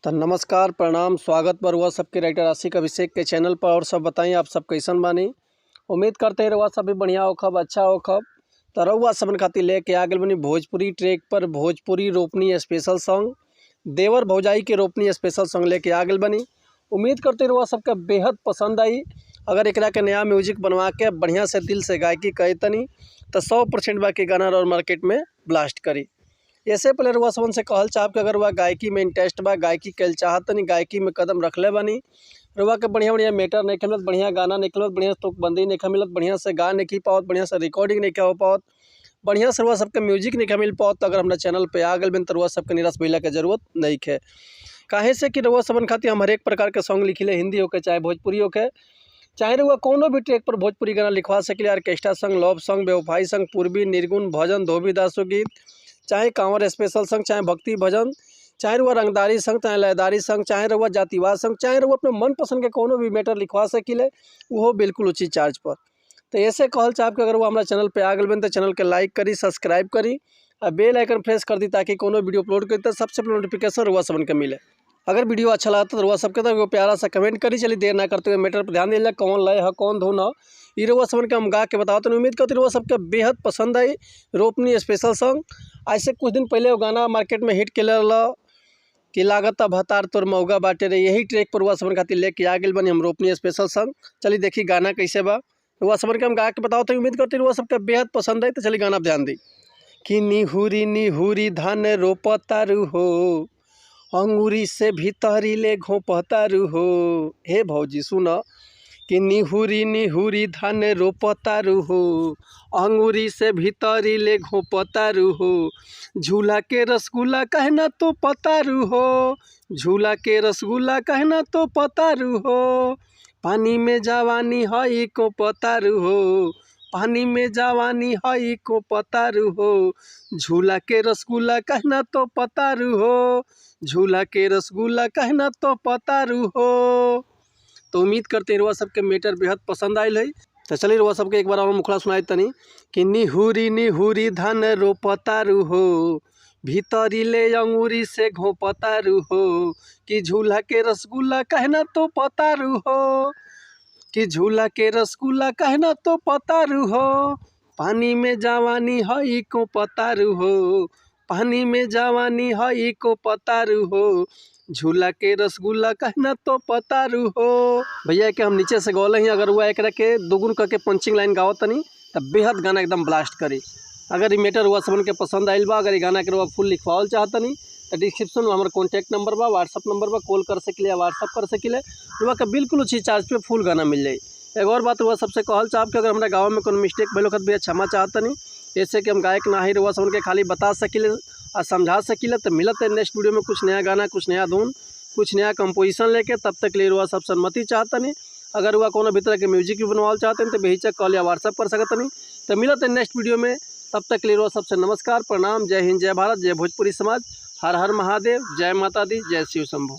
तो नमस्कार प्रणाम स्वागत पर हुआ सबके राइटर आशिक अभिषेक के चैनल पर। और सब बताइए आप सब कैसन बानी। उम्मीद करते हैं रउआ सब भी बढ़िया होखब, अच्छा होखब। तो रउआ सबन खातिर लेके आ गए बनी भोजपुरी ट्रैक पर भोजपुरी रोपनी स्पेशल सॉन्ग, देवर भौजाई के रोपनी स्पेशल सॉन्ग लेके आ गए बनी। उम्मीद करते रउआ सबका बेहद पसंद आई। अगर एकरा के नया म्यूजिक बनवा के बढ़िया से दिल से गायकी कहे तनी तो 100% बाकी गाना और मार्केट में ब्लास्ट करी। ऐसे पहले रुआ सबन से कहल चाहब कि अगर वह गायकी में इंटरेस्ट बा, गायकी कल चाहत नहीं, गायकी में कदम रखले बानी, रुआ के बढ़िया बढ़िया मेटर नहीं मिलत, बढ़िया गाना नहीं मिलत, बढ़िया तुकबंदी नहीं मिलत, बढ़िया से गा नहीं पाओत, बढ़िया से रिकॉर्डिंग नहीं हो पाओत, बढ़िया से रुआ सबके म्यूजिक नहीं मिल पाओत। तो अगर हमारे चैनल पे आ गए बिन तो रुआ सबके निराश भइला के जरूरत नहीं है। काहे से कि रुआ सबन खातिर हम हर एक प्रकार के सॉन्ग लिखिले, हिंदी होके चाहे भोजपुरी होके, चाहे रुआ कोनो भी ट्रैक पर भोजपुरी गाना लिखवा सके। ऑर्केस्ट्रा सॉन्ग, लव सॉन्ग, बेवफाई सॉन्ग, पूर्वी, निर्गुण, भजन, धोबी दासो गीत, चाहे कांवर स्पेशल संग, चाहे भक्ति भजन, चाहे रुआ रंगदारी संग, चाहे लयदारी संग, चाहे रुआ जातिवाद संग, चाहे रुआ अपने मन पसंद के कोनो भी मैटर लिखवा सकिले, वो बिल्कुल उचित चार्ज पर। तो ऐसे कहल चाहब कि अगर वो हमारा चैनल पे आ गए बन तो चैनल के लाइक करी, सब्सक्राइब करी और बेल आइकन प्रेस कर दी ताकि कोनो वीडियो अपलोड करी तो सबसे पहले नोटिफिकेशन रुआ सबन के मिले। अगर वीडियो अच्छा लगा तो रुआ सबके तो प्यारा सा कमेंट करी। चलिए देर ना करते हुए मैटर पर ध्यान दिया, कौन लय है कौन धुन है ये रुआ सबन के हम गा के बताओ। तो उम्मीद करती रुआ सबके बेहद पसंद आई रोपनी स्पेशल सॉन्ग। ऐसे कुछ दिन पहले वो गाना मार्केट में हिट के कि लागत भतार तोर मौगा बाटे रे, यही ट्रैक पर रुआ सबन खातिर लेके आ गए बनी हम रोपनी स्पेशल सॉन्ग। चलिए देखिए गाना कैसे बा, रुआ सबन के हम गा के बताओ। तो उम्मीद करती रुआ सबके बेहद पसंद आई। तो चलिए गाना ध्यान दी कि निहुरी निहुरी धान रोपतारू हो, अंगूरी से भीतरी ले घोपतारू हो। हे भौजी सुना कि निहुरी निहुरी धान रोपतारू हो, अंगूरी से भीतरी ले घोपतारू हो। झूला के रसगुल्ला कहना तो पतारू हो, झूला के रसगुल्ला कहना तो पतारू हो। पानी में जवानी हई को पतारू हो, पानी में जवानी हई को पतारू हो। झूला के रसगुल्ला कहना तो पतारू हो, झूला के रसगुल्ला कहना तो पतारू हो। तो उम्मीद करते हैं रुआ सबके मैटर बेहद पसंद आयल है। तो चलिए रुआ सबके एक बार और मुखड़ा सुनाई तनी कि निहुरी निहुरी धान रोपतारू हो, भीतरी ले अंगूरी से घोपतारू हो। कि झूला के रसगुल्ला कहना तो पतारू हो, कि झूला के रसगुल्ला कहना तो पतारू हो। पानी में जवानी हई को पतारू हो, पानी में जवानी हई को पतारू हो। झूला के रसगुल्ला कहना तो पतारू हो। भैया के हम नीचे से गौले ही, अगर हुआ एक के दोगुन करके पंचिंग लाइन गाओ तनी तब बेहद गाना एकदम ब्लास्ट करी। अगर ये मैटर हुआ सबन के पसंद आइल बा, अगर ये गाना के रुआ फुल लिखवाओल चाहतनी तो डिस्क्रिप्शन में हमारा कॉन्टैक्ट नंबर बा, व्हाट्सअप नंबर बा, कॉल कर सकिले, व्हाट्सअप कर सकिले, रुआ का बिल्कुल उसी चार्ज पे फुल गाना मिल जाए। एक और बात रुआ सबसे कहल चाहब कि अगर हमारे गाँव में कोई मिस्टेक भइल भी क्षमा चाहतनी, जैसे कि हम गायक ना ही रुआ सबन के खाली बता सकिले और समझा सकिले। तो मिलत है नेक्स्ट वीडियो में कुछ नया गाना, कुछ नया धुन, कुछ नया कंपोजिशन लेके। तब तक लिए रुआ सब सम्मति चाहतनी। अगर हुआ कोनो भी तरह के म्यूजिक भी बनवाल चाहते हैं तो बेहिचक कॉल या व्हाट्सअप कर सकतनी। तो मिलत है नेक्स्ट वीडियो में, तब तक लिए रुआ सबसे नमस्कार प्रणाम। जय हिंद, जय भारत, जय भोजपुरी समाज, हर हर महादेव, जय माता दी, जय शिव शंभू।